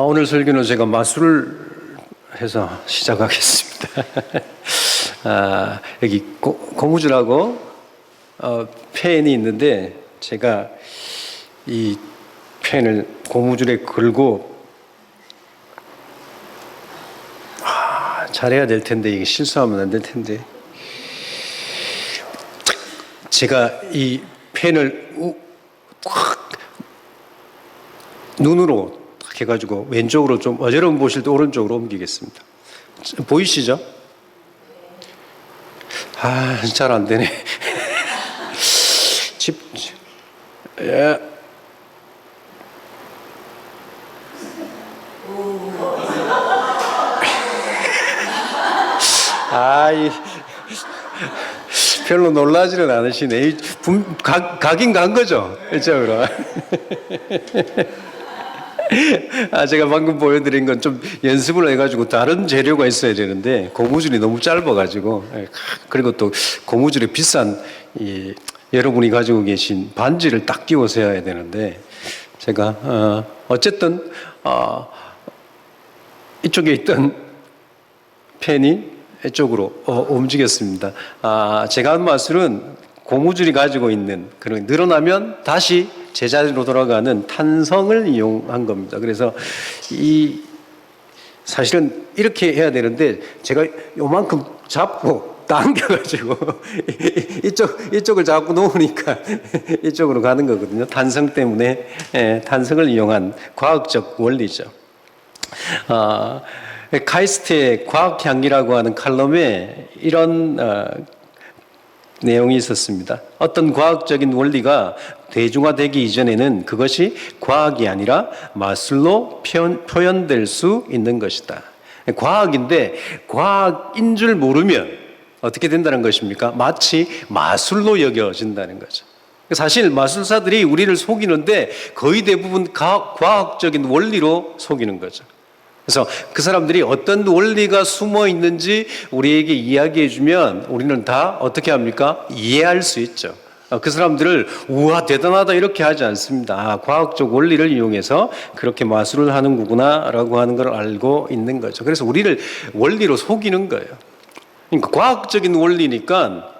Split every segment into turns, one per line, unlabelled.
오늘 설교는 제가 마술을 해서 시작하겠습니다. 여기 고무줄하고 펜이 있는데 제가 이 펜을 고무줄에 걸고 잘해야 될 텐데 이게 실수하면 안 될 텐데 제가 이 펜을 확 눈으로 딱 해가지고 왼쪽으로 좀 여러분 보실 때 오른쪽으로 옮기겠습니다. 보이시죠? 잘 안 되네. 예. 별로 놀라지는 않으시네. 가긴 간 거죠? 이쪽으로. 제가 방금 보여드린 건 좀 연습을 해가지고 다른 재료가 있어야 되는데 고무줄이 너무 짧아가지고, 그리고 또 고무줄에 비싼 여러분이 가지고 계신 반지를 딱 끼워서 해야 되는데 제가 어쨌든 이쪽에 있던 펜이 이쪽으로 움직였습니다. 제가 한 마술은 고무줄이 가지고 있는 그런 늘어나면 다시 제자리로 돌아가는 탄성을 이용한 겁니다. 그래서 사실은 이렇게 해야 되는데 제가 요만큼 잡고 당겨가지고 이쪽을 자꾸 놓으니까 이쪽으로 가는 거거든요. 탄성 때문에 탄성을 이용한 과학적 원리죠. 카이스트의 과학향기라고 하는 칼럼에 이런 내용이 있었습니다. 어떤 과학적인 원리가 대중화되기 이전에는 그것이 과학이 아니라 마술로 표현될 수 있는 것이다. 과학인데 과학인 줄 모르면 어떻게 된다는 것입니까? 마치 마술로 여겨진다는 거죠. 사실 마술사들이 우리를 속이는데 거의 대부분 과학적인 원리로 속이는 거죠. 그래서 그 사람들이 어떤 원리가 숨어 있는지 우리에게 이야기해 주면 우리는 다 어떻게 합니까? 이해할 수 있죠. 그 사람들을 우와 대단하다 이렇게 하지 않습니다. 과학적 원리를 이용해서 그렇게 마술을 하는 거구나 라고 하는 걸 알고 있는 거죠. 그래서 우리를 원리로 속이는 거예요. 그러니까 과학적인 원리니까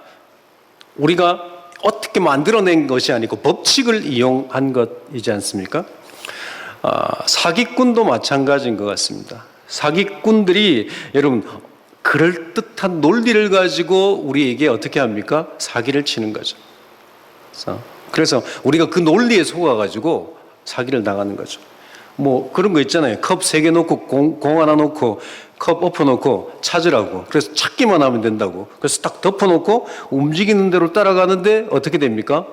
우리가 어떻게 만들어낸 것이 아니고 법칙을 이용한 것이지 않습니까? 사기꾼도 마찬가지인 것 같습니다. 사기꾼들이 여러분 그럴듯한 논리를 가지고 우리에게 어떻게 합니까? 사기를 치는 거죠. 그래서 우리가 그 논리에 속아가지고 사기를 당하는 거죠. 뭐 그런 거 있잖아요. 컵 3개 놓고 공 하나 놓고 컵 엎어놓고 찾으라고. 그래서 찾기만 하면 된다고. 그래서 딱 덮어놓고 움직이는 대로 따라가는데 어떻게 됩니까?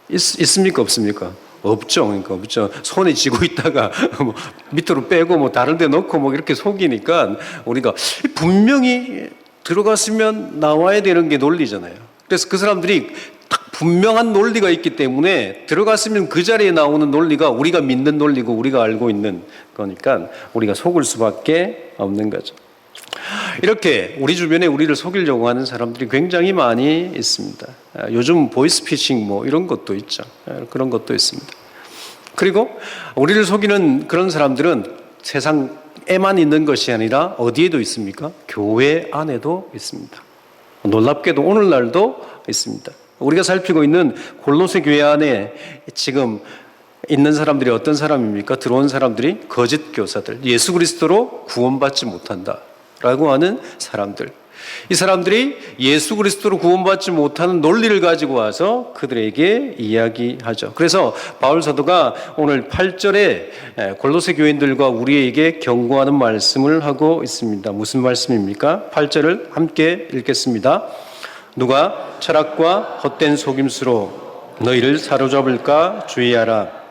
있습니까? 없습니까? 없죠. 그러니까 없죠. 손에 쥐고 있다가 뭐 밑으로 빼고 뭐 다른 데 넣고 뭐 이렇게 속이니까 우리가 분명히 들어갔으면 나와야 되는 게 논리잖아요. 그래서 그 사람들이 딱 분명한 논리가 있기 때문에 들어갔으면 그 자리에 나오는 논리가 우리가 믿는 논리고 우리가 알고 있는 거니까 우리가 속을 수밖에 없는 거죠. 이렇게 우리 주변에 우리를 속이려고 하는 사람들이 굉장히 많이 있습니다. 요즘 보이스피싱 뭐 이런 것도 있죠. 그런 것도 있습니다. 그리고 우리를 속이는 그런 사람들은 세상에만 있는 것이 아니라 어디에도 있습니까? 교회 안에도 있습니다. 놀랍게도 오늘날도 있습니다. 우리가 살피고 있는 골로새 교회 안에 지금 있는 사람들이 어떤 사람입니까? 들어온 사람들이 거짓 교사들, 예수 그리스도로 구원받지 못한다 라고 하는 사람들. 이 사람들이 예수 그리스도로 구원받지 못하는 논리를 가지고 와서 그들에게 이야기하죠. 그래서 바울 사도가 오늘 8절에 골로새 교인들과 우리에게 경고하는 말씀을 하고 있습니다. 무슨 말씀입니까? 8절을 함께 읽겠습니다. 누가 철학과 헛된 속임수로 너희를 사로잡을까 주의하라.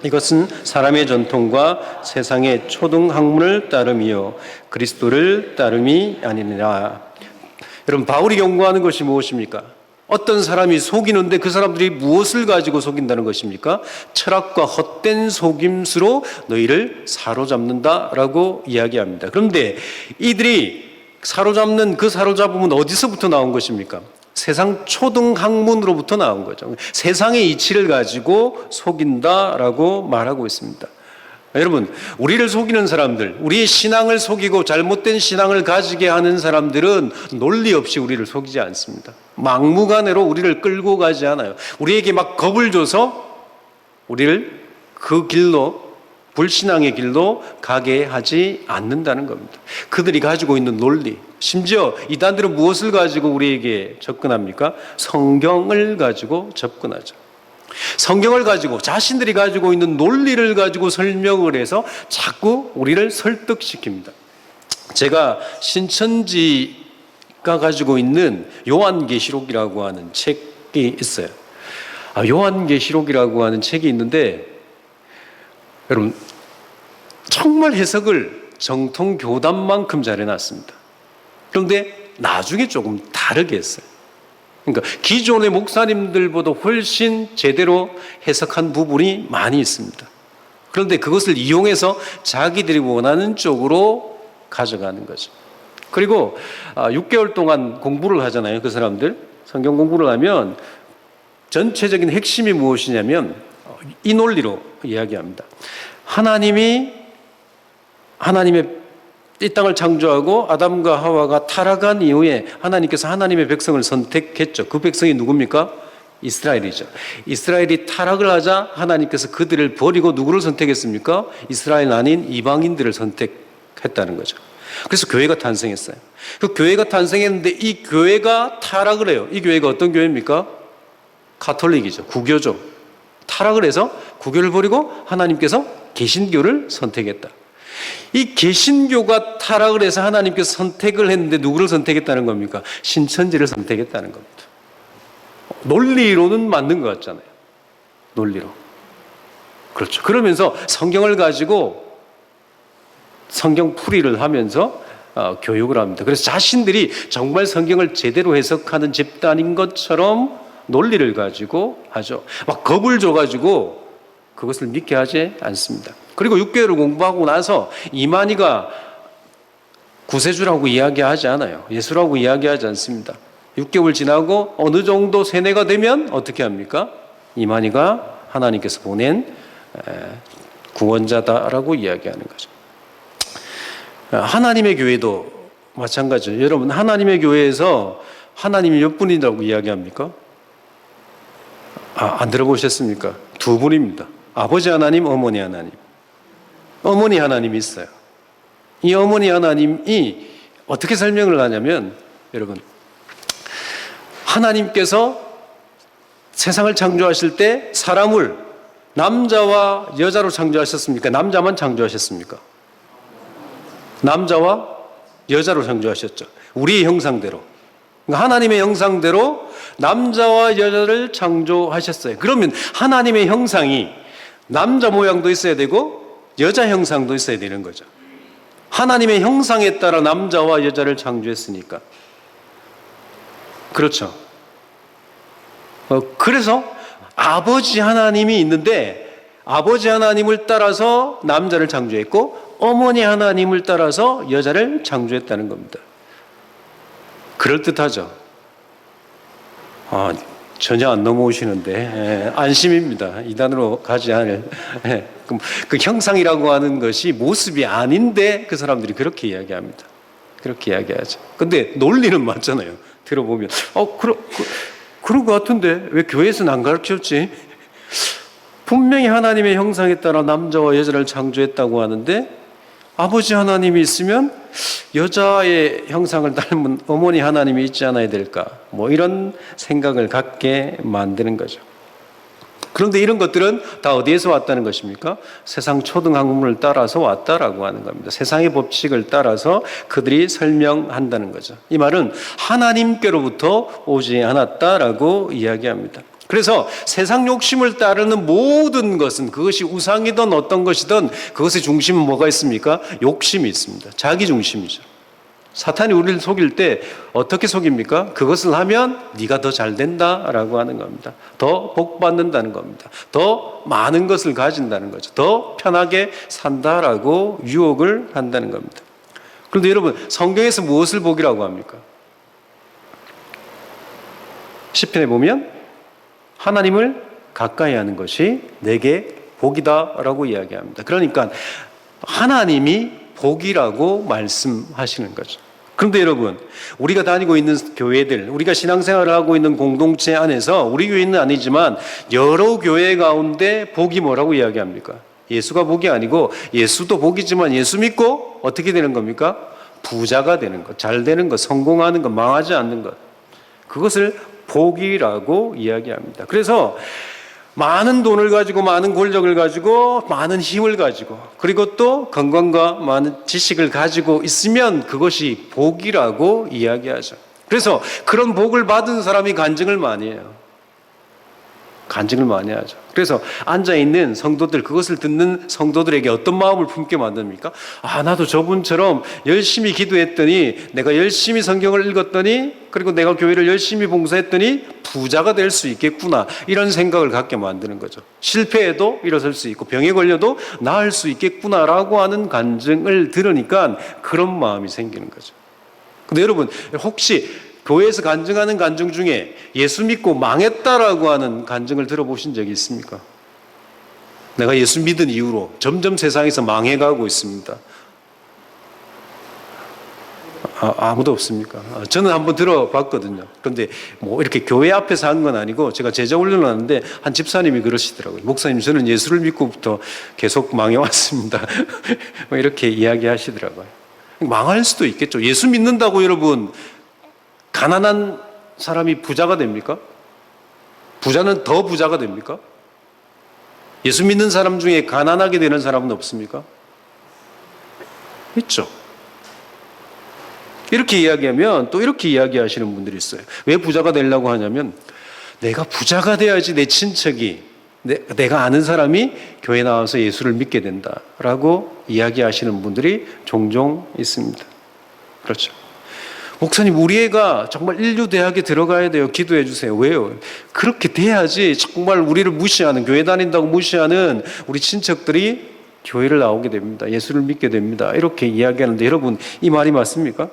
이것은 사람의 전통과 세상의 초등학문을 따름이요 그리스도를 따름이 아니니라. 여러분 바울이 경고하는 것이 무엇입니까? 어떤 사람이 속이는데 그 사람들이 무엇을 가지고 속인다는 것입니까? 철학과 헛된 속임수로 너희를 사로잡는다라고 이야기합니다. 그런데 이들이 사로잡는 그 사로잡음은 어디서부터 나온 것입니까? 세상 초등학문으로부터 나온 거죠. 세상의 이치를 가지고 속인다라고 말하고 있습니다. 여러분, 우리를 속이는 사람들, 우리의 신앙을 속이고 잘못된 신앙을 가지게 하는 사람들은 논리 없이 우리를 속이지 않습니다. 막무가내로 우리를 끌고 가지 않아요. 우리에게 막 겁을 줘서 우리를 그 길로, 불신앙의 길로 가게 하지 않는다는 겁니다. 그들이 가지고 있는 논리, 심지어 이단들은 무엇을 가지고 우리에게 접근합니까? 성경을 가지고 접근하죠. 성경을 가지고 자신들이 가지고 있는 논리를 가지고 설명을 해서 자꾸 우리를 설득시킵니다. 제가 신천지가 가지고 있는 요한계시록이라고 하는 책이 있어요. 요한계시록이라고 하는 책이 있는데 여러분 정말 해석을 정통 교단만큼 잘 해놨습니다. 그런데 나중에 조금 다르게 했어요. 그러니까 기존의 목사님들보다 훨씬 제대로 해석한 부분이 많이 있습니다. 그런데 그것을 이용해서 자기들이 원하는 쪽으로 가져가는 거죠. 그리고 6개월 동안 공부를 하잖아요. 그 사람들 성경 공부를 하면 전체적인 핵심이 무엇이냐면 이 논리로 이야기합니다. 하나님의 이 땅을 창조하고 아담과 하와가 타락한 이후에 하나님께서 하나님의 백성을 선택했죠. 그 백성이 누굽니까? 이스라엘이죠. 이스라엘이 타락을 하자 하나님께서 그들을 버리고 누구를 선택했습니까? 이스라엘 아닌 이방인들을 선택했다는 거죠. 그래서 교회가 탄생했어요. 그 교회가 탄생했는데 이 교회가 타락을 해요. 이 교회가 어떤 교회입니까? 가톨릭이죠. 구교죠. 타락을 해서 구교를 버리고 하나님께서 개신교를 선택했다. 이 개신교가 타락을 해서 하나님께서 선택을 했는데 누구를 선택했다는 겁니까? 신천지를 선택했다는 겁니다. 논리로는 맞는 것 같잖아요. 논리로. 그렇죠. 그러면서 성경을 가지고 성경 풀이를 하면서 교육을 합니다. 그래서 자신들이 정말 성경을 제대로 해석하는 집단인 것처럼 논리를 가지고 하죠. 막 겁을 줘가지고 그것을 믿게 하지 않습니다. 그리고 6개월을 공부하고 나서 이만희가 구세주라고 이야기하지 않아요. 예수라고 이야기하지 않습니다. 6개월 지나고 어느 정도 세뇌가 되면 어떻게 합니까? 이만희가 하나님께서 보낸 구원자다라고 이야기하는 거죠. 하나님의 교회도 마찬가지죠. 여러분, 하나님의 교회에서 하나님이 몇 분이라고 이야기합니까? 안 들어보셨습니까? 두 분입니다. 아버지 하나님, 어머니 하나님. 어머니 하나님이 있어요. 이 어머니 하나님이 어떻게 설명을 하냐면, 여러분, 하나님께서 세상을 창조하실 때 사람을 남자와 여자로 창조하셨습니까? 남자만 창조하셨습니까? 남자와 여자로 창조하셨죠. 우리의 형상대로. 그러니까 하나님의 형상대로 남자와 여자를 창조하셨어요. 그러면 하나님의 형상이 남자 모양도 있어야 되고 여자 형상도 있어야 되는 거죠. 하나님의 형상에 따라 남자와 여자를 창조했으니까. 그렇죠. 그래서 아버지 하나님이 있는데 아버지 하나님을 따라서 남자를 창조했고 어머니 하나님을 따라서 여자를 창조했다는 겁니다. 그럴듯하죠. 전혀 안 넘어오시는데 안심입니다. 이단으로 가지 않을. 그럼 그 형상이라고 하는 것이 모습이 아닌데 그 사람들이 그렇게 이야기합니다. 그렇게 이야기하죠. 근데 논리는 맞잖아요. 들어보면 그런 것 같은데 왜 교회에서는 안 가르쳤지? 분명히 하나님의 형상에 따라 남자와 여자를 창조했다고 하는데 아버지 하나님이 있으면 여자의 형상을 닮은 어머니 하나님이 있지 않아야 될까? 뭐 이런 생각을 갖게 만드는 거죠. 그런데 이런 것들은 다 어디에서 왔다는 것입니까? 세상 초등학문을 따라서 왔다라고 하는 겁니다. 세상의 법칙을 따라서 그들이 설명한다는 거죠. 이 말은 하나님께로부터 오지 않았다라고 이야기합니다. 그래서 세상 욕심을 따르는 모든 것은 그것이 우상이든 어떤 것이든 그것의 중심은 뭐가 있습니까? 욕심이 있습니다. 자기 중심이죠. 사탄이 우리를 속일 때 어떻게 속입니까? 그것을 하면 네가 더 잘 된다라고 하는 겁니다. 더 복 받는다는 겁니다. 더 많은 것을 가진다는 거죠. 더 편하게 산다라고 유혹을 한다는 겁니다. 그런데 여러분, 성경에서 무엇을 복이라고 합니까? 시편에 보면 하나님을 가까이 하는 것이 내게 복이다라고 이야기합니다. 그러니까 하나님이 복이라고 말씀하시는 거죠. 그런데 여러분, 우리가 다니고 있는 교회들, 우리가 신앙생활을 하고 있는 공동체 안에서 우리 교회는 아니지만 여러 교회 가운데 복이 뭐라고 이야기합니까? 예수가 복이 아니고 예수도 복이지만 예수 믿고 어떻게 되는 겁니까? 부자가 되는 것, 잘 되는 것, 성공하는 것, 망하지 않는 것. 그것을 복이라고 이야기합니다. 그래서 많은 돈을 가지고 많은 권력을 가지고 많은 힘을 가지고 그리고 또 건강과 많은 지식을 가지고 있으면 그것이 복이라고 이야기하죠. 그래서 그런 복을 받은 사람이 간증을 많이 해요. 간증을 많이 하죠. 그래서 앉아있는 성도들, 그것을 듣는 성도들에게 어떤 마음을 품게 만듭니까? 아, 나도 저분처럼 열심히 기도했더니, 내가 열심히 성경을 읽었더니, 그리고 내가 교회를 열심히 봉사했더니 부자가 될 수 있겠구나, 이런 생각을 갖게 만드는 거죠. 실패해도 일어설 수 있고 병에 걸려도 나을 수 있겠구나라고 하는 간증을 들으니까 그런 마음이 생기는 거죠. 근데 여러분, 혹시 교회에서 간증하는 간증 중에 예수 믿고 망했다라고 하는 간증을 들어보신 적이 있습니까? 내가 예수 믿은 이후로 점점 세상에서 망해가고 있습니다. 아무도 없습니까? 저는 한번 들어봤거든요. 그런데 뭐 이렇게 교회 앞에서 한 건 아니고 제가 제자 훈련을 하는데 한 집사님이 그러시더라고요. 목사님, 저는 예수를 믿고부터 계속 망해왔습니다. 뭐 이렇게 이야기하시더라고요. 망할 수도 있겠죠. 예수 믿는다고 여러분 가난한 사람이 부자가 됩니까? 부자는 더 부자가 됩니까? 예수 믿는 사람 중에 가난하게 되는 사람은 없습니까? 있죠. 이렇게 이야기하면 또 이렇게 이야기하시는 분들이 있어요. 왜 부자가 되려고 하냐면 내가 부자가 돼야지 내 친척이 내가 아는 사람이 교회 나와서 예수를 믿게 된다라고 이야기하시는 분들이 종종 있습니다. 그렇죠. 목사님, 우리 애가 정말 인류대학에 들어가야 돼요. 기도해 주세요. 왜요? 그렇게 돼야지 정말 우리를 무시하는, 교회 다닌다고 무시하는 우리 친척들이 교회를 나오게 됩니다. 예수를 믿게 됩니다. 이렇게 이야기하는데 여러분, 이 말이 맞습니까?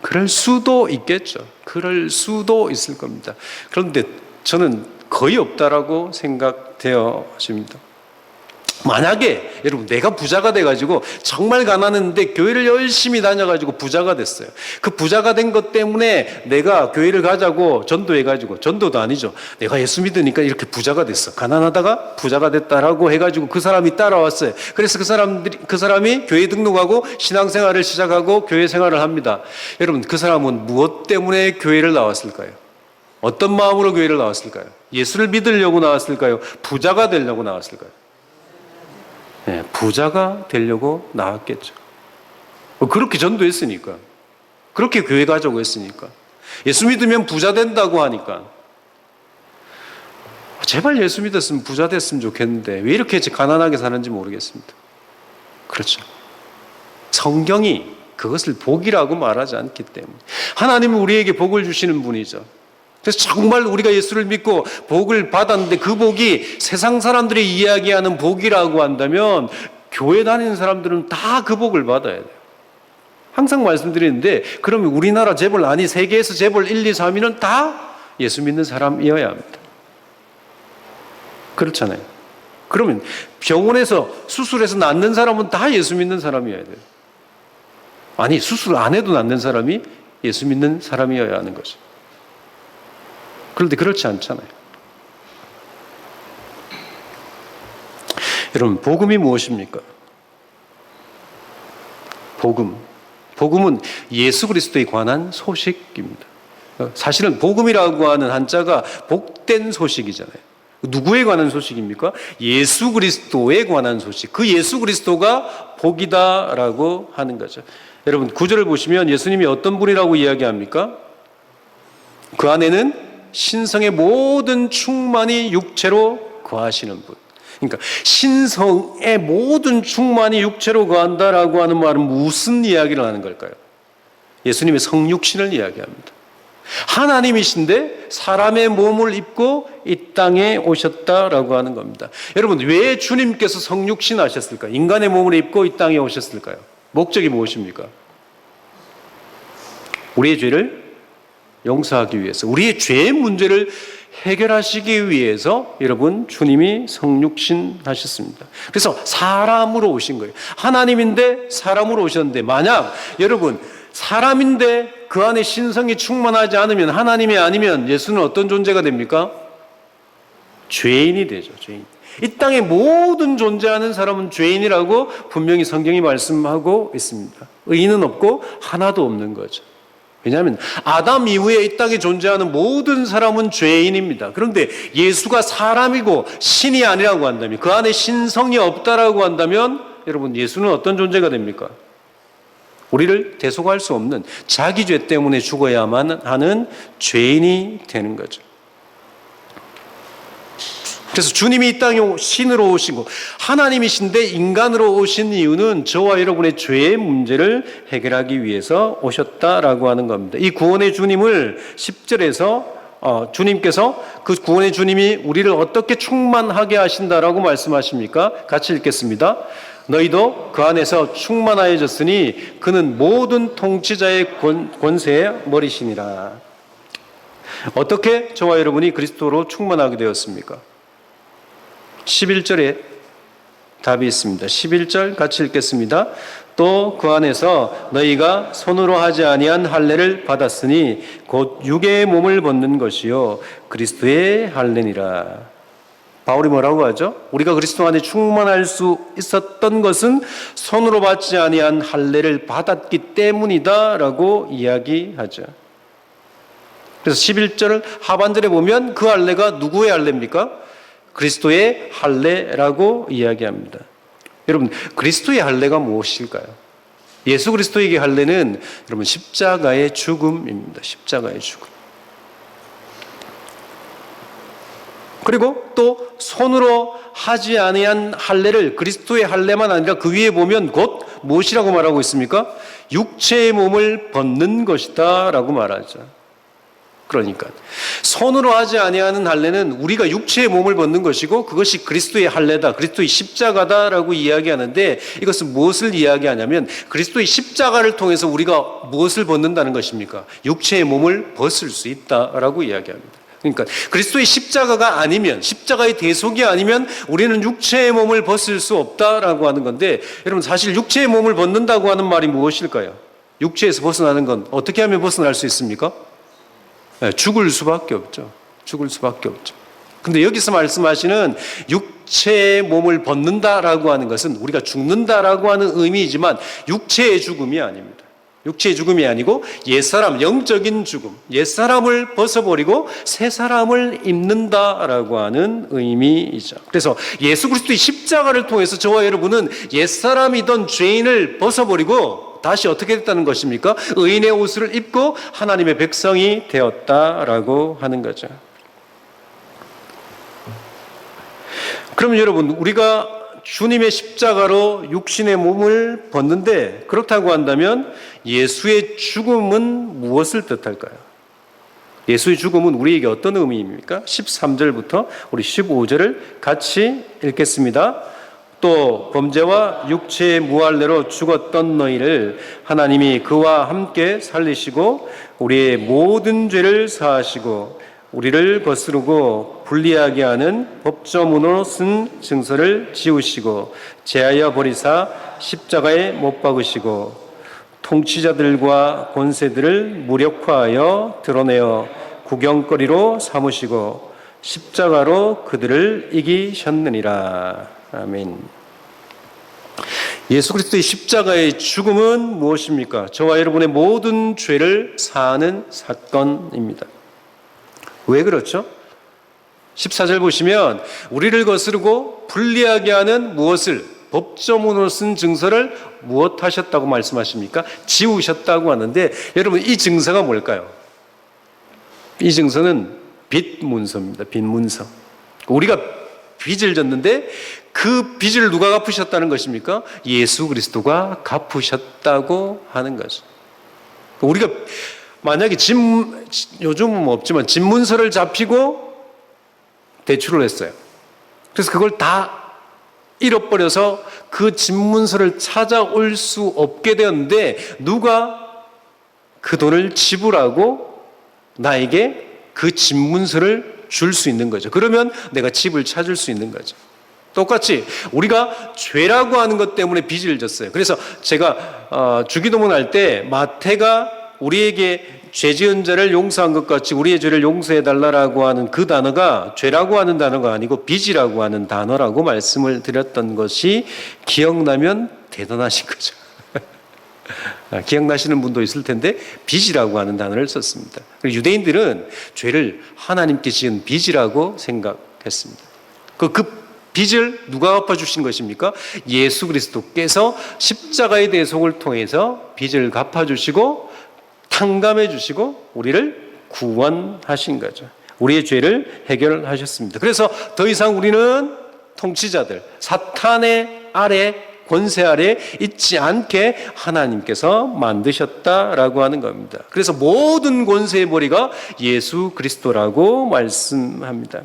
그럴 수도 있겠죠. 그럴 수도 있을 겁니다. 그런데 저는 거의 없다라고 생각되어집니다. 만약에 여러분 내가 부자가 돼가지고 정말 가난했는데 교회를 열심히 다녀가지고 부자가 됐어요. 그 부자가 된 것 때문에 내가 교회를 가자고 전도해가지고, 전도도 아니죠, 내가 예수 믿으니까 이렇게 부자가 됐어. 가난하다가 부자가 됐다라고 해가지고 그 사람이 따라왔어요. 그래서 그 사람이 교회 등록하고 신앙생활을 시작하고 교회 생활을 합니다. 여러분, 그 사람은 무엇 때문에 교회를 나왔을까요? 어떤 마음으로 교회를 나왔을까요? 예수를 믿으려고 나왔을까요? 부자가 되려고 나왔을까요? 네, 부자가 되려고 나왔겠죠. 그렇게 전도했으니까, 그렇게 교회 가자고 했으니까, 예수 믿으면 부자 된다고 하니까, 제발 예수 믿었으면 부자 됐으면 좋겠는데 왜 이렇게 가난하게 사는지 모르겠습니다. 그렇죠. 성경이 그것을 복이라고 말하지 않기 때문에. 하나님은 우리에게 복을 주시는 분이죠. 그래서 정말 우리가 예수를 믿고 복을 받았는데 그 복이 세상 사람들이 이야기하는 복이라고 한다면 교회 다니는 사람들은 다 그 복을 받아야 돼요. 항상 말씀드리는데, 그러면 우리나라 재벌, 아니 세계에서 재벌 1, 2, 3위는 다 예수 믿는 사람이어야 합니다. 그렇잖아요. 그러면 병원에서 수술해서 낫는 사람은 다 예수 믿는 사람이어야 돼요. 아니, 수술 안 해도 낫는 사람이 예수 믿는 사람이어야 하는 거죠. 그런데 그렇지 않잖아요. 여러분, 복음이 무엇입니까? 복음은 예수 그리스도에 관한 소식입니다. 사실은 복음이라고 하는 한자가 복된 소식이잖아요. 누구에 관한 소식입니까? 예수 그리스도에 관한 소식. 그 예수 그리스도가 복이다라고 하는 거죠. 여러분, 구절을 보시면 예수님이 어떤 분이라고 이야기합니까? 그 안에는 신성의 모든 충만이 육체로 거하시는 분. 그러니까 신성의 모든 충만이 육체로 거한다라고 하는 말은 무슨 이야기를 하는 걸까요? 예수님의 성육신을 이야기합니다. 하나님이신데 사람의 몸을 입고 이 땅에 오셨다라고 하는 겁니다. 여러분, 왜 주님께서 성육신 하셨을까요? 인간의 몸을 입고 이 땅에 오셨을까요? 목적이 무엇입니까? 우리의 죄를 용서하기 위해서, 우리의 죄의 문제를 해결하시기 위해서 여러분 주님이 성육신 하셨습니다. 그래서 사람으로 오신 거예요. 하나님인데 사람으로 오셨는데, 만약 여러분 사람인데 그 안에 신성이 충만하지 않으면, 하나님이 아니면 예수는 어떤 존재가 됩니까? 죄인이 되죠. 죄인. 이 땅에 모든 존재하는 사람은 죄인이라고 분명히 성경이 말씀하고 있습니다. 의인은 없고 하나도 없는 거죠. 왜냐하면 아담 이후에 이 땅에 존재하는 모든 사람은 죄인입니다. 그런데 예수가 사람이고 신이 아니라고 한다면, 그 안에 신성이 없다라고 한다면, 여러분 예수는 어떤 존재가 됩니까? 우리를 대속할 수 없는, 자기 죄 때문에 죽어야만 하는 죄인이 되는 거죠. 그래서 주님이 이 땅에 신으로 오시고 하나님이신데 인간으로 오신 이유는 저와 여러분의 죄의 문제를 해결하기 위해서 오셨다라고 하는 겁니다. 이 구원의 주님을 10절에서 주님께서, 그 구원의 주님이 우리를 어떻게 충만하게 하신다라고 말씀하십니까? 같이 읽겠습니다. 너희도 그 안에서 충만하여졌으니 그는 모든 통치자의 권세의 머리시니라. 어떻게 저와 여러분이 그리스도로 충만하게 되었습니까? 11절에 답이 있습니다. 11절 같이 읽겠습니다. 또 그 안에서 너희가 손으로 하지 아니한 할례를 받았으니 곧 육의 몸을 벗는 것이요 그리스도의 할례니라. 바울이 뭐라고 하죠? 우리가 그리스도 안에 충만할 수 있었던 것은 손으로 받지 아니한 할례를 받았기 때문이다라고 이야기하죠. 그래서 11절 하반절에 보면 그 할례가 누구의 할례입니까? 그리스도의 할례라고 이야기합니다. 여러분, 그리스도의 할례가 무엇일까요? 예수 그리스도에게 할례는 여러분 십자가의 죽음입니다. 십자가의 죽음. 그리고 또 손으로 하지 아니한 할례를, 그리스도의 할례만 아니라 그 위에 보면 곧 무엇이라고 말하고 있습니까? 육체의 몸을 벗는 것이다 라고 말하죠. 그러니까 손으로 하지 아니하는 할례는 우리가 육체의 몸을 벗는 것이고, 그것이 그리스도의 할례다, 그리스도의 십자가다라고 이야기하는데, 이것은 무엇을 이야기하냐면 그리스도의 십자가를 통해서 우리가 무엇을 벗는다는 것입니까? 육체의 몸을 벗을 수 있다라고 이야기합니다. 그러니까 그리스도의 십자가가 아니면, 십자가의 대속이 아니면 우리는 육체의 몸을 벗을 수 없다라고 하는 건데, 여러분 사실 육체의 몸을 벗는다고 하는 말이 무엇일까요? 육체에서 벗어나는 건 어떻게 하면 벗어날 수 있습니까? 죽을 수밖에 없죠. 죽을 수밖에 없죠. 근데 여기서 말씀하시는 육체의 몸을 벗는다라고 하는 것은 우리가 죽는다라고 하는 의미이지만 육체의 죽음이 아닙니다. 육체의 죽음이 아니고 옛사람, 영적인 죽음, 옛사람을 벗어버리고 새 사람을 입는다라고 하는 의미이죠. 그래서 예수 그리스도의 십자가를 통해서 저와 여러분은 옛사람이던 죄인을 벗어버리고 다시 어떻게 됐다는 것입니까? 의인의 옷을 입고 하나님의 백성이 되었다라고 하는 거죠. 그러면 여러분, 우리가 주님의 십자가로 육신의 몸을 벗는데, 그렇다고 한다면 예수의 죽음은 무엇을 뜻할까요? 예수의 죽음은 우리에게 어떤 의미입니까? 13절부터 우리 15절을 같이 읽겠습니다. 또 범죄와 육체의 무할례로 죽었던 너희를 하나님이 그와 함께 살리시고 우리의 모든 죄를 사하시고 우리를 거스르고 불리하게 하는 법조문으로 쓴 증서를 지우시고 제하여 버리사 십자가에 못 박으시고 통치자들과 권세들을 무력화하여 드러내어 구경거리로 삼으시고 십자가로 그들을 이기셨느니라. 아멘. 예수 그리스도의 십자가의 죽음은 무엇입니까? 저와 여러분의 모든 죄를 사하는 사건입니다. 왜 그렇죠? 14절 보시면 우리를 거스르고 불리하게 하는 무엇을, 법조문으로 쓴 증서를 무엇 하셨다고 말씀하십니까? 지우셨다고 하는데, 여러분 이 증서가 뭘까요? 이 증서는 빚 문서입니다. 빚 문서. 우리가 빚을 졌는데 그 빚을 누가 갚으셨다는 것입니까? 예수 그리스도가 갚으셨다고 하는 거죠. 우리가 만약에 요즘은 없지만 집문서를 잡히고 대출을 했어요. 그래서 그걸 다 잃어버려서 그 집문서를 찾아올 수 없게 되었는데, 누가 그 돈을 지불하고 나에게 그 집문서를 줄 수 있는 거죠. 그러면 내가 집을 찾을 수 있는 거죠. 똑같이 우리가 죄라고 하는 것 때문에 빚을 졌어요. 그래서 제가 주기도문 할 때 마태가 우리에게 죄 지은 자를 용서한 것 같이 우리의 죄를 용서해 달라고 하는 그 단어가 죄라고 하는 단어가 아니고 빚이라고 하는 단어라고 말씀을 드렸던 것이 기억나면 대단하신 거죠. 기억나시는 분도 있을 텐데 빚이라고 하는 단어를 썼습니다. 유대인들은 죄를 하나님께 지은 빚이라고 생각했습니다. 그 빚을 누가 갚아주신 것입니까? 예수 그리스도께서 십자가의 대속을 통해서 빚을 갚아주시고 탕감해 주시고 우리를 구원하신 거죠. 우리의 죄를 해결하셨습니다. 그래서 더 이상 우리는 통치자들, 사탄의 아래, 권세 아래 있지 않게 하나님께서 만드셨다라고 하는 겁니다. 그래서 모든 권세의 머리가 예수 그리스도라고 말씀합니다.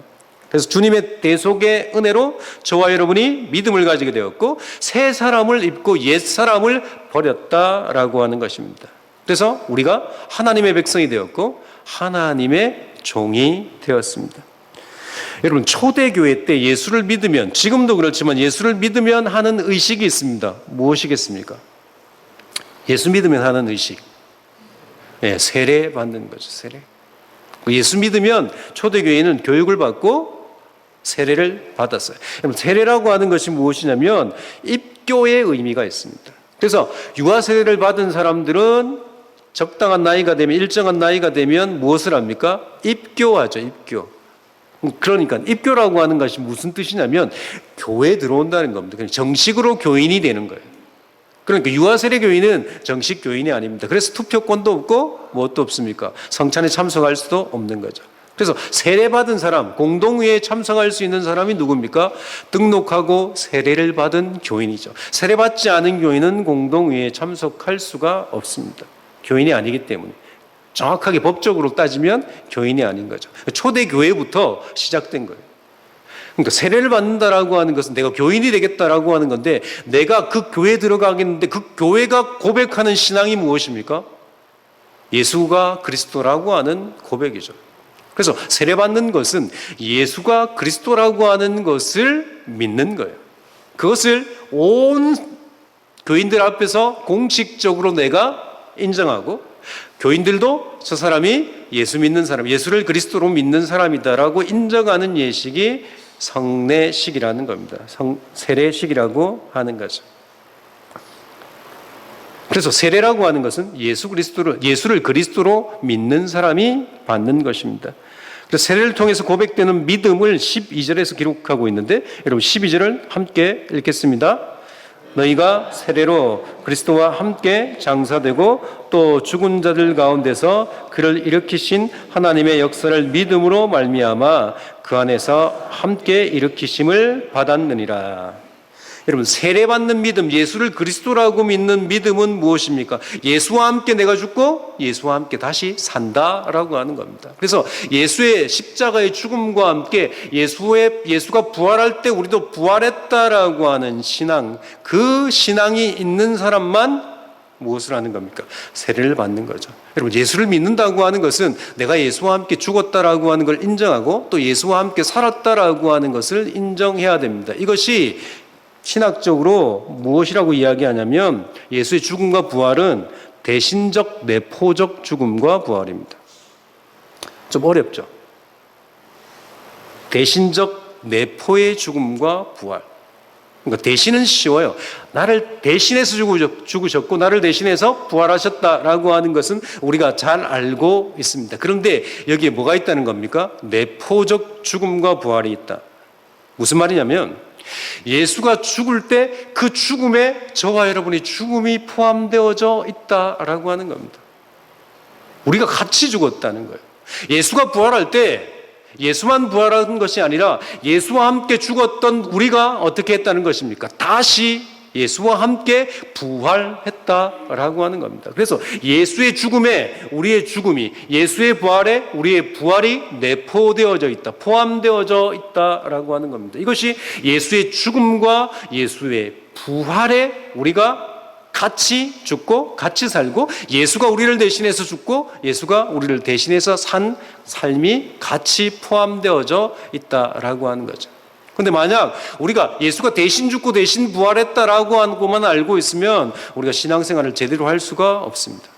그래서 주님의 대속의 은혜로 저와 여러분이 믿음을 가지게 되었고 새 사람을 입고 옛 사람을 버렸다라고 하는 것입니다. 그래서 우리가 하나님의 백성이 되었고 하나님의 종이 되었습니다. 여러분 초대교회 때 예수를 믿으면 지금도 그렇지만 예수를 믿으면 하는 의식이 있습니다. 무엇이겠습니까? 예수 믿으면 하는 의식. 네, 세례 받는 거죠. 세례. 예수 믿으면 초대교회는 교육을 받고 세례를 받았어요. 여러분 세례라고 하는 것이 무엇이냐면 입교의 의미가 있습니다. 그래서 유아 세례를 받은 사람들은 적당한 나이가 되면 일정한 나이가 되면 무엇을 합니까? 입교하죠. 입교. 그러니까 입교라고 하는 것이 무슨 뜻이냐면 교회에 들어온다는 겁니다. 정식으로 교인이 되는 거예요. 그러니까 유아세례 교인은 정식 교인이 아닙니다. 그래서 투표권도 없고 무엇도 없습니까? 성찬에 참석할 수도 없는 거죠. 그래서 세례받은 사람, 공동회에 참석할 수 있는 사람이 누굽니까? 등록하고 세례를 받은 교인이죠. 세례받지 않은 교인은 공동회에 참석할 수가 없습니다. 교인이 아니기 때문에. 정확하게 법적으로 따지면 교인이 아닌 거죠. 초대교회부터 시작된 거예요. 그러니까 세례를 받는다라고 하는 것은 내가 교인이 되겠다라고 하는 건데 내가 그 교회에 들어가겠는데 그 교회가 고백하는 신앙이 무엇입니까? 예수가 그리스도라고 하는 고백이죠. 그래서 세례받는 것은 예수가 그리스도라고 하는 것을 믿는 거예요. 그것을 온 교인들 앞에서 공식적으로 내가 인정하고 교인들도 저 사람이 예수 믿는 사람, 예수를 그리스도로 믿는 사람이다라고 인정하는 예식이 성례식이라는 겁니다. 세례식이라고 하는 거죠. 그래서 세례라고 하는 것은 예수를 그리스도로 믿는 사람이 받는 것입니다. 그래서 세례를 통해서 고백되는 믿음을 12절에서 기록하고 있는데 여러분 12절을 함께 읽겠습니다. 너희가 세례로 그리스도와 함께 장사되고 또 죽은 자들 가운데서 그를 일으키신 하나님의 역사를 믿음으로 말미암아 그 안에서 함께 일으키심을 받았느니라. 여러분 세례받는 믿음, 예수를 그리스도라고 믿는 믿음은 무엇입니까? 예수와 함께 내가 죽고 예수와 함께 다시 산다라고 하는 겁니다. 그래서 예수의 십자가의 죽음과 함께 예수가 부활할 때 우리도 부활했다라고 하는 신앙, 그 신앙이 있는 사람만 무엇을 하는 겁니까? 세례를 받는 거죠. 여러분 예수를 믿는다고 하는 것은 내가 예수와 함께 죽었다라고 하는 걸 인정하고 또 예수와 함께 살았다라고 하는 것을 인정해야 됩니다. 이것이 신학적으로 무엇이라고 이야기하냐면 예수의 죽음과 부활은 대신적 내포적 죽음과 부활입니다. 좀 어렵죠? 대신적 내포의 죽음과 부활. 그러니까 대신은 쉬워요. 나를 대신해서 죽으셨고 나를 대신해서 부활하셨다라고 하는 것은 우리가 잘 알고 있습니다. 그런데 여기에 뭐가 있다는 겁니까? 내포적 죽음과 부활이 있다. 무슨 말이냐면 예수가 죽을 때 그 죽음에 저와 여러분의 죽음이 포함되어져 있다라고 하는 겁니다. 우리가 같이 죽었다는 거예요. 예수가 부활할 때 예수만 부활한 것이 아니라 예수와 함께 죽었던 우리가 어떻게 했다는 것입니까? 다시 예수와 함께 부활했다라고 하는 겁니다. 그래서 예수의 죽음에 우리의 죽음이, 예수의 부활에 우리의 부활이 내포되어져 있다, 포함되어져 있다라고 하는 겁니다. 이것이 예수의 죽음과 예수의 부활에 우리가 같이 죽고 같이 살고 예수가 우리를 대신해서 죽고 예수가 우리를 대신해서 산 삶이 같이 포함되어져 있다라고 하는 거죠. 근데 만약 우리가 예수가 대신 죽고 대신 부활했다라고 하는 것만 알고 있으면 우리가 신앙생활을 제대로 할 수가 없습니다.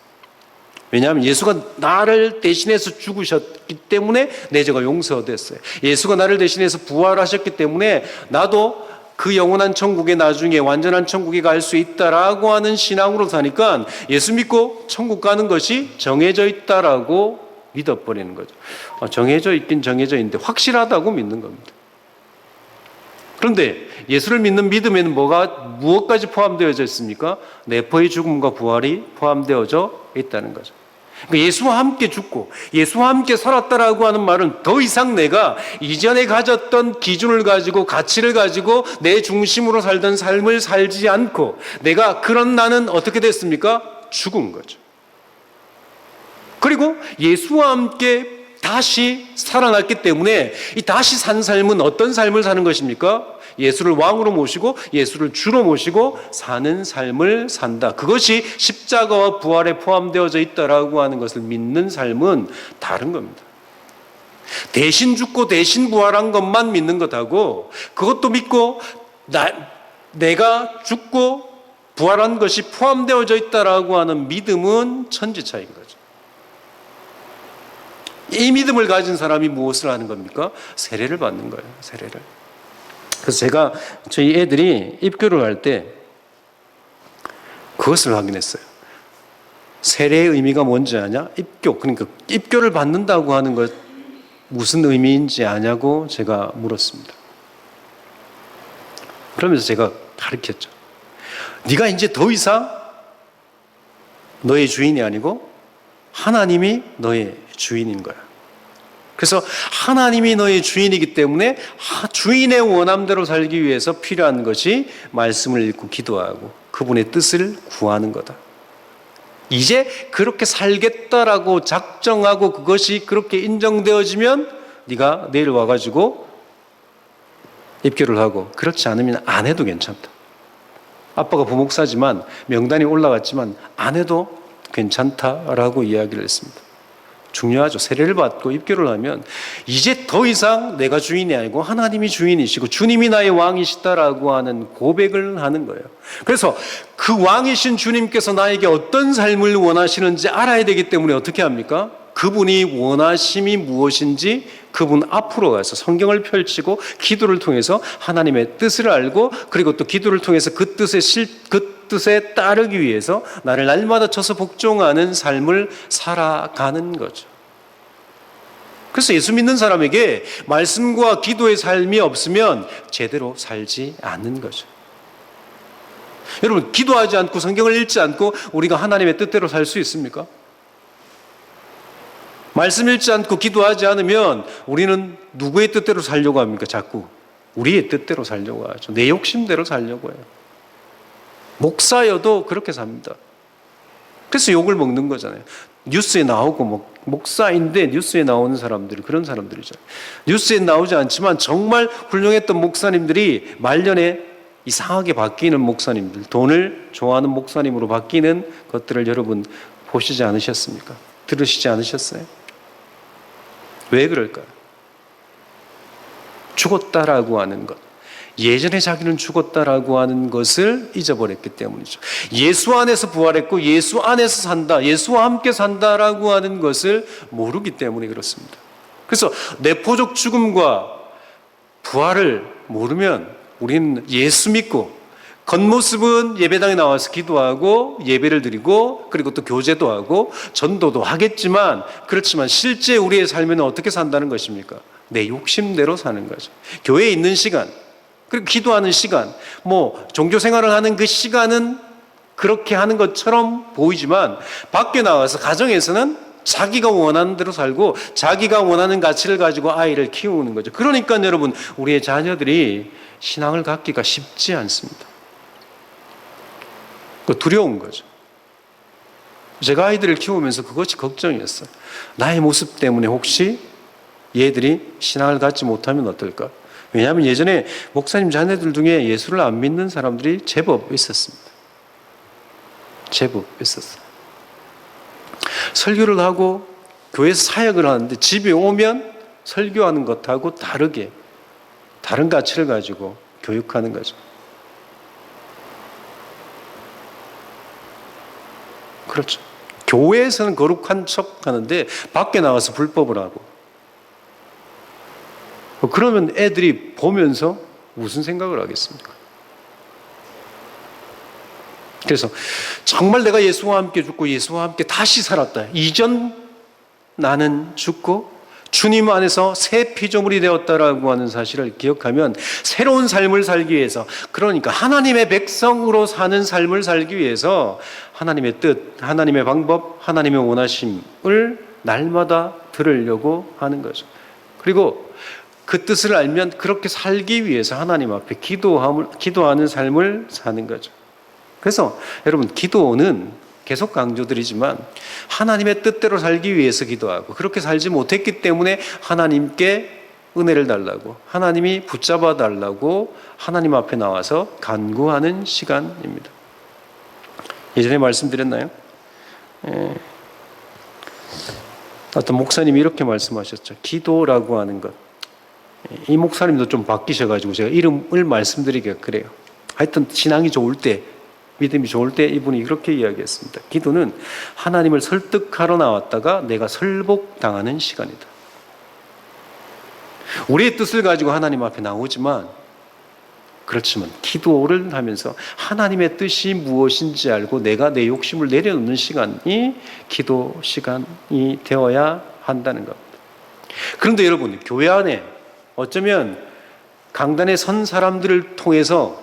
왜냐하면 예수가 나를 대신해서 죽으셨기 때문에 내 죄가 용서됐어요. 예수가 나를 대신해서 부활하셨기 때문에 나도 그 영원한 천국에 나중에 완전한 천국에 갈 수 있다라고 하는 신앙으로 사니까 예수 믿고 천국 가는 것이 정해져 있다라고 믿어버리는 거죠. 정해져 있긴 정해져 있는데 확실하다고 믿는 겁니다. 그런데 예수를 믿는 믿음에는 무엇까지 포함되어져 있습니까? 내포의 죽음과 부활이 포함되어져 있다는 거죠. 그러니까 예수와 함께 죽고 예수와 함께 살았다라고 하는 말은 더 이상 내가 이전에 가졌던 기준을 가지고 가치를 가지고 내 중심으로 살던 삶을 살지 않고 내가 그런 나는 어떻게 됐습니까? 죽은 거죠. 그리고 예수와 함께 다시 살아났기 때문에 이 다시 산 삶은 어떤 삶을 사는 것입니까? 예수를 왕으로 모시고 예수를 주로 모시고 사는 삶을 산다. 그것이 십자가와 부활에 포함되어져 있다라고 하는 것을 믿는 삶은 다른 겁니다. 대신 죽고 대신 부활한 것만 믿는 것하고 그것도 믿고 내가 죽고 부활한 것이 포함되어져 있다라고 하는 믿음은 천지차이인 거죠. 이 믿음을 가진 사람이 무엇을 하는 겁니까? 세례를 받는 거예요. 세례를. 그래서 제가 저희 애들이 입교를 할 때 그것을 확인했어요. 세례의 의미가 뭔지 아냐? 입교. 그러니까 입교를 받는다고 하는 것 무슨 의미인지 아냐고 제가 물었습니다. 그러면서 제가 가르쳤죠. 네가 이제 더 이상 너의 주인이 아니고 하나님이 너의 주인인 거야. 그래서 하나님이 너의 주인이기 때문에 주인의 원함대로 살기 위해서 필요한 것이 말씀을 읽고 기도하고 그분의 뜻을 구하는 거다. 이제 그렇게 살겠다라고 작정하고 그것이 그렇게 인정되어지면 네가 내일 와가지고 입교를 하고 그렇지 않으면 안 해도 괜찮다. 아빠가 부목사지만 명단이 올라갔지만 안 해도 괜찮다라고 이야기를 했습니다. 중요하죠. 세례를 받고 입교를 하면 이제 더 이상 내가 주인이 아니고 하나님이 주인이시고 주님이 나의 왕이시다라고 하는 고백을 하는 거예요. 그래서 그 왕이신 주님께서 나에게 어떤 삶을 원하시는지 알아야 되기 때문에 어떻게 합니까? 그분이 원하심이 무엇인지 그분 앞으로 가서 성경을 펼치고 기도를 통해서 하나님의 뜻을 알고 그리고 또 기도를 통해서 그 뜻에 따르기 위해서 나를 날마다 쳐서 복종하는 삶을 살아가는 거죠. 그래서 예수 믿는 사람에게 말씀과 기도의 삶이 없으면 제대로 살지 않는 거죠. 여러분, 기도하지 않고 성경을 읽지 않고 우리가 하나님의 뜻대로 살 수 있습니까? 말씀 읽지 않고 기도하지 않으면 우리는 누구의 뜻대로 살려고 합니까? 자꾸 우리의 뜻대로 살려고 하죠. 내 욕심대로 살려고 해요. 목사여도 그렇게 삽니다. 그래서 욕을 먹는 거잖아요. 뉴스에 나오고 목사인데 뉴스에 나오는 사람들이 그런 사람들이죠. 뉴스에 나오지 않지만 정말 훌륭했던 목사님들이 말년에 이상하게 바뀌는 목사님들, 돈을 좋아하는 목사님으로 바뀌는 것들을 여러분 보시지 않으셨습니까? 들으시지 않으셨어요? 왜 그럴까요? 죽었다라고 하는 것. 예전에 자기는 죽었다라고 하는 것을 잊어버렸기 때문이죠. 예수 안에서 부활했고 예수 안에서 산다, 예수와 함께 산다라고 하는 것을 모르기 때문에 그렇습니다. 그래서 내포적 죽음과 부활을 모르면 우리는 예수 믿고 겉모습은 예배당에 나와서 기도하고 예배를 드리고 그리고 또 교제도 하고 전도도 하겠지만 그렇지만 실제 우리의 삶에는 어떻게 산다는 것입니까? 내 욕심대로 사는 거죠. 교회에 있는 시간 그리고 기도하는 시간, 종교 생활을 하는 그 시간은 그렇게 하는 것처럼 보이지만 밖에 나와서 가정에서는 자기가 원하는 대로 살고 자기가 원하는 가치를 가지고 아이를 키우는 거죠. 그러니까 여러분, 우리의 자녀들이 신앙을 갖기가 쉽지 않습니다. 두려운 거죠. 제가 아이들을 키우면서 그것이 걱정이었어요. 나의 모습 때문에 혹시 얘들이 신앙을 갖지 못하면 어떨까? 왜냐하면 예전에 목사님 자녀들 중에 예수를 안 믿는 사람들이 제법 있었습니다. 제법 있었어요. 설교를 하고 교회에서 사역을 하는데 집에 오면 설교하는 것하고 다르게 다른 가치를 가지고 교육하는 거죠. 그렇죠. 교회에서는 거룩한 척 하는데 밖에 나와서 불법을 하고, 그러면 애들이 보면서 무슨 생각을 하겠습니까? 그래서 정말 내가 예수와 함께 죽고 예수와 함께 다시 살았다. 이전 나는 죽고 주님 안에서 새 피조물이 되었다라고 하는 사실을 기억하면 새로운 삶을 살기 위해서, 그러니까 하나님의 백성으로 사는 삶을 살기 위해서 하나님의 뜻, 하나님의 방법, 하나님의 원하심을 날마다 들으려고 하는 거죠. 그리고 그 뜻을 알면 그렇게 살기 위해서 하나님 앞에 기도하는 삶을 사는 거죠. 그래서 여러분, 기도는 계속 강조드리지만 하나님의 뜻대로 살기 위해서 기도하고, 그렇게 살지 못했기 때문에 하나님께 은혜를 달라고, 하나님이 붙잡아 달라고 하나님 앞에 나와서 간구하는 시간입니다. 예전에 말씀드렸나요? 어떤 목사님이 이렇게 말씀하셨죠. 기도라고 하는 것. 이 목사님도 좀 바뀌셔가지고 제가 이름을 말씀드리기가 그래요. 하여튼 신앙이 좋을 때, 믿음이 좋을 때 이분이 그렇게 이야기했습니다. 기도는 하나님을 설득하러 나왔다가 내가 설복당하는 시간이다. 우리의 뜻을 가지고 하나님 앞에 나오지만, 그렇지만 기도를 하면서 하나님의 뜻이 무엇인지 알고 내가 내 욕심을 내려놓는 시간이 기도 시간이 되어야 한다는 겁니다. 그런데 여러분, 교회 안에 어쩌면 강단에 선 사람들을 통해서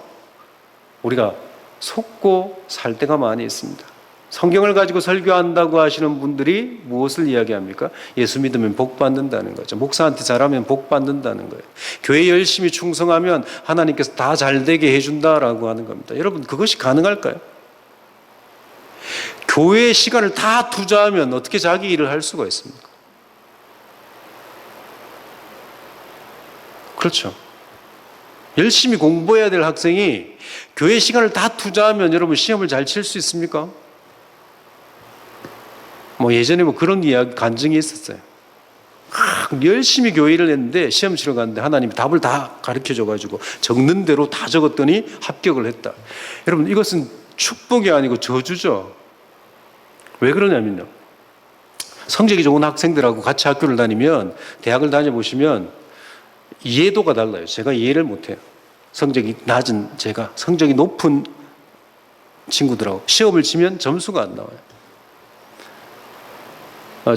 우리가 속고 살 때가 많이 있습니다. 성경을 가지고 설교한다고 하시는 분들이 무엇을 이야기합니까? 예수 믿으면 복 받는다는 거죠. 목사한테 잘하면 복 받는다는 거예요. 교회 열심히 충성하면 하나님께서 다 잘되게 해준다라고 하는 겁니다. 여러분, 그것이 가능할까요? 교회의 시간을 다 투자하면 어떻게 자기 일을 할 수가 있습니까? 그렇죠. 열심히 공부해야 될 학생이 교회 시간을 다 투자하면 여러분 시험을 잘 칠 수 있습니까? 예전에 그런 이야기, 간증이 있었어요. 열심히 교회 일을 했는데 시험 치러 갔는데 하나님이 답을 다 가르쳐 줘가지고 적는 대로 다 적었더니 합격을 했다. 여러분, 이것은 축복이 아니고 저주죠. 왜 그러냐면요, 성적이 좋은 학생들하고 같이 학교를 다니면, 대학을 다녀보시면 이해도가 달라요. 제가 이해를 못해요. 성적이 낮은 제가 성적이 높은 친구들하고 시험을 치면 점수가 안 나와요.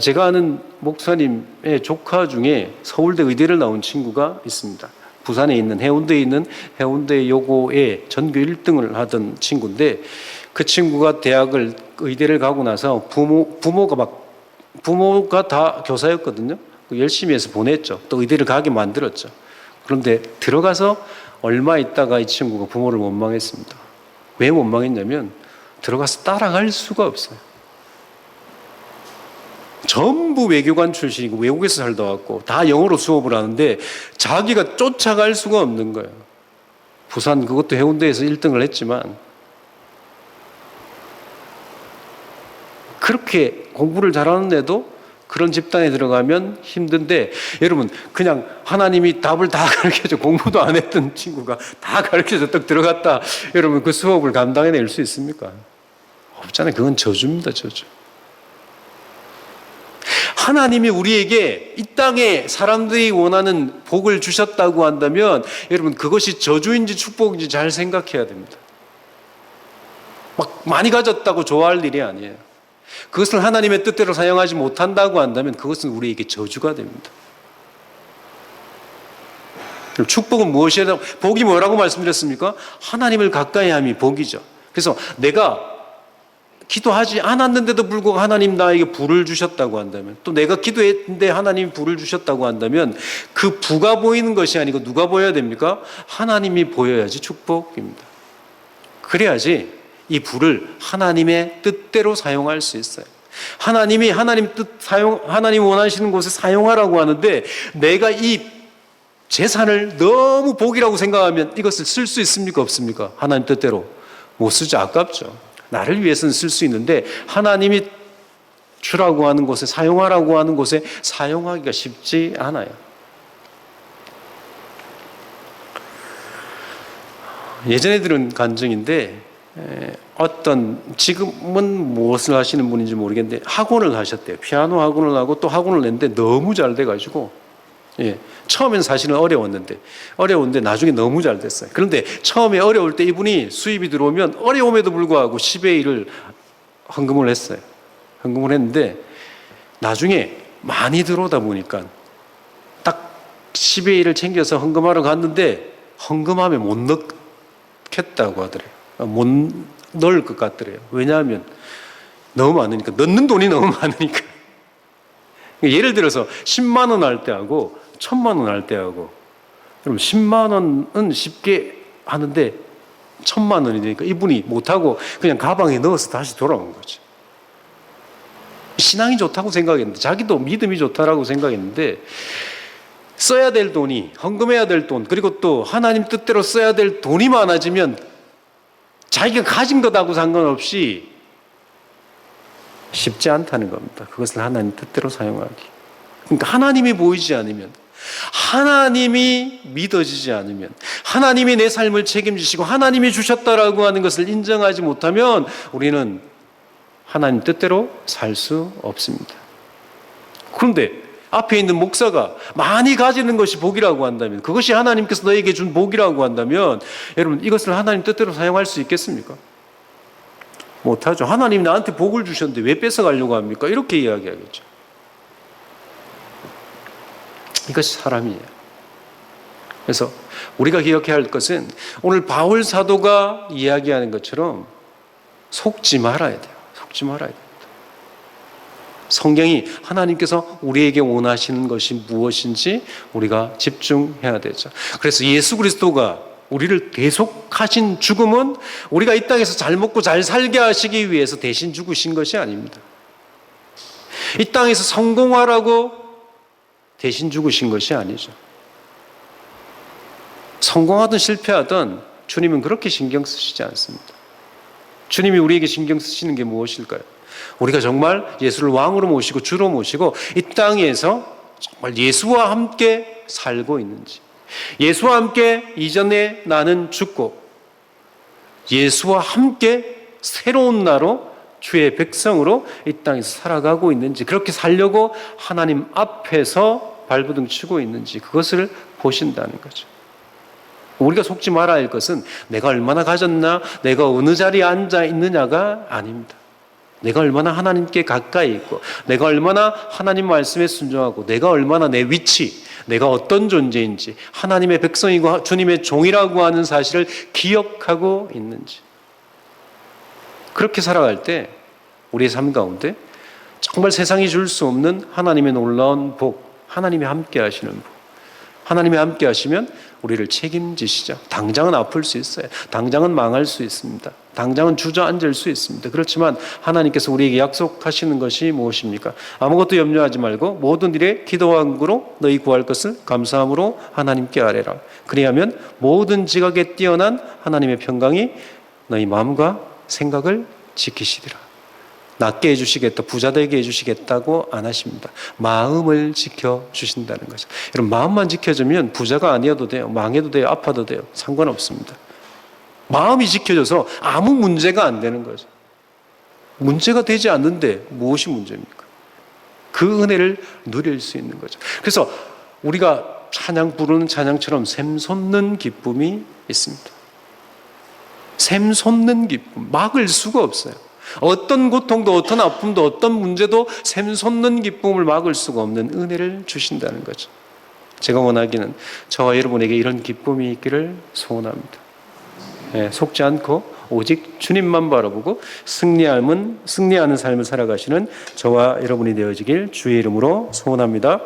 제가 아는 목사님의 조카 중에 서울대 의대를 나온 친구가 있습니다. 부산에 있는 해운대에 있는 해운대 여고에 전교 1등을 하던 친구인데, 그 친구가 의대를 가고 나서 부모가 다 교사였거든요. 열심히 해서 보냈죠. 또 의대를 가게 만들었죠. 그런데 들어가서 얼마 있다가 이 친구가 부모를 원망했습니다. 왜 원망했냐면 들어가서 따라갈 수가 없어요. 전부 외교관 출신이고 외국에서 살다 왔고 다 영어로 수업을 하는데 자기가 쫓아갈 수가 없는 거예요. 부산 그것도 해운대에서 1등을 했지만 그렇게 공부를 잘하는 애도 그런 집단에 들어가면 힘든데, 여러분, 그냥 하나님이 답을 다 가르쳐줘, 공부도 안 했던 친구가 다 가르쳐줘 딱 들어갔다, 여러분 그 수업을 감당해낼 수 있습니까? 없잖아요. 그건 저주입니다. 저주. 하나님이 우리에게 이 땅에 사람들이 원하는 복을 주셨다고 한다면 여러분, 그것이 저주인지 축복인지 잘 생각해야 됩니다. 막 많이 가졌다고 좋아할 일이 아니에요. 그것을 하나님의 뜻대로 사용하지 못한다고 한다면 그것은 우리에게 저주가 됩니다. 축복은 무엇이냐? 복이 뭐라고 말씀드렸습니까? 하나님을 가까이 함이 복이죠. 그래서 내가 기도하지 않았는데도 불구하고 하나님 나에게 부를 주셨다고 한다면, 또 내가 기도했는데 하나님이 부를 주셨다고 한다면 그 부가 보이는 것이 아니고 누가 보여야 됩니까? 하나님이 보여야지 축복입니다. 그래야지 이 부를 하나님의 뜻대로 사용할 수 있어요. 하나님이 하나님 원하시는 곳에 사용하라고 하는데 내가 이 재산을 너무 복이라고 생각하면 이것을 쓸 수 있습니까? 없습니까? 하나님 뜻대로 못 쓰죠. 아깝죠. 나를 위해서는 쓸 수 있는데 하나님이 주라고 하는 곳에, 사용하라고 하는 곳에 사용하기가 쉽지 않아요. 예전에 들은 간증인데 지금은 무엇을 하시는 분인지 모르겠는데 학원을 하셨대요. 피아노 학원을 하고 또 학원을 냈는데 너무 잘 돼가지고 처음엔 사실은 어려운데 나중에 너무 잘 됐어요. 그런데 처음에 어려울 때 이분이 수입이 들어오면 어려움에도 불구하고 10의 1을 헌금을 했어요. 헌금을 했는데 나중에 많이 들어오다 보니까 딱 10의 1을 챙겨서 헌금하러 갔는데 헌금하면 못 넣겠다고 하더래요. 못 넣을 것 같더래요. 왜냐하면 너무 많으니까, 넣는 돈이 너무 많으니까. 예를 들어서 10만 원 할 때하고 1,000만 원 할 때하고, 그럼 10만 원은 쉽게 하는데 1,000만 원이 되니까 이분이 못하고 그냥 가방에 넣어서 다시 돌아온 거죠. 신앙이 좋다고 생각했는데, 자기도 믿음이 좋다라고 생각했는데, 써야 될 돈이, 헌금해야 될 돈, 그리고 또 하나님 뜻대로 써야 될 돈이 많아지면 자기가 가진 것하고 상관없이 쉽지 않다는 겁니다. 그것을 하나님 뜻대로 사용하기. 그러니까 하나님이 보이지 않으면, 하나님이 믿어지지 않으면, 하나님이 내 삶을 책임지시고 하나님이 주셨다라고 하는 것을 인정하지 못하면 우리는 하나님 뜻대로 살 수 없습니다. 그런데 앞에 있는 목사가 많이 가지는 것이 복이라고 한다면, 그것이 하나님께서 너에게 준 복이라고 한다면, 여러분 이것을 하나님 뜻대로 사용할 수 있겠습니까? 못하죠. 하나님이 나한테 복을 주셨는데 왜 뺏어가려고 합니까? 이렇게 이야기하겠죠. 이것이 사람이에요. 그래서 우리가 기억해야 할 것은 오늘 바울 사도가 이야기하는 것처럼 속지 말아야 돼요. 속지 말아야 됩니다. 성경이 하나님께서 우리에게 원하시는 것이 무엇인지 우리가 집중해야 되죠. 그래서 예수 그리스도가 우리를 대속하신 죽음은 우리가 이 땅에서 잘 먹고 잘 살게 하시기 위해서 대신 죽으신 것이 아닙니다. 이 땅에서 성공하라고 대신 죽으신 것이 아니죠. 성공하든 실패하든 주님은 그렇게 신경 쓰시지 않습니다. 주님이 우리에게 신경 쓰시는 게 무엇일까요? 우리가 정말 예수를 왕으로 모시고 주로 모시고 이 땅에서 정말 예수와 함께 살고 있는지, 예수와 함께 이전에 나는 죽고 예수와 함께 새로운 나로 주의 백성으로 이 땅에서 살아가고 있는지, 그렇게 살려고 하나님 앞에서 발버둥 치고 있는지, 그것을 보신다는 거죠. 우리가 속지 말아야 할 것은 내가 얼마나 가졌나, 내가 어느 자리에 앉아 있느냐가 아닙니다. 내가 얼마나 하나님께 가까이 있고, 내가 얼마나 하나님 말씀에 순종하고, 내가 얼마나 내 위치, 내가 어떤 존재인지, 하나님의 백성이고 주님의 종이라고 하는 사실을 기억하고 있는지. 그렇게 살아갈 때 우리의 삶 가운데 정말 세상이 줄 수 없는 하나님의 놀라운 복, 하나님이 함께 하시는 복, 하나님이 함께 하시면 우리를 책임지시죠. 당장은 아플 수 있어요. 당장은 망할 수 있습니다. 당장은 주저앉을 수 있습니다. 그렇지만 하나님께서 우리에게 약속하시는 것이 무엇입니까? 아무것도 염려하지 말고 모든 일에 기도와 간구로 너희 구할 것을 감사함으로 하나님께 아뢰라. 그리하면 모든 지각에 뛰어난 하나님의 평강이 너희 마음과 생각을 지키시리라. 낫게 해주시겠다, 부자 되게 해주시겠다고 안 하십니다. 마음을 지켜주신다는 거죠. 여러분, 마음만 지켜주면 부자가 아니어도 돼요. 망해도 돼요. 아파도 돼요. 상관없습니다. 마음이 지켜져서 아무 문제가 안 되는 거죠. 문제가 되지 않는데 무엇이 문제입니까? 그 은혜를 누릴 수 있는 거죠. 그래서 우리가 찬양 부르는 찬양처럼 샘솟는 기쁨이 있습니다. 샘솟는 기쁨, 막을 수가 없어요. 어떤 고통도, 어떤 아픔도, 어떤 문제도 샘솟는 기쁨을 막을 수가 없는 은혜를 주신다는 거죠. 제가 원하기는 저와 여러분에게 이런 기쁨이 있기를 소원합니다. 속지 않고 오직 주님만 바라보고 승리하는 삶을 살아가시는 저와 여러분이 되어지길 주의 이름으로 소원합니다.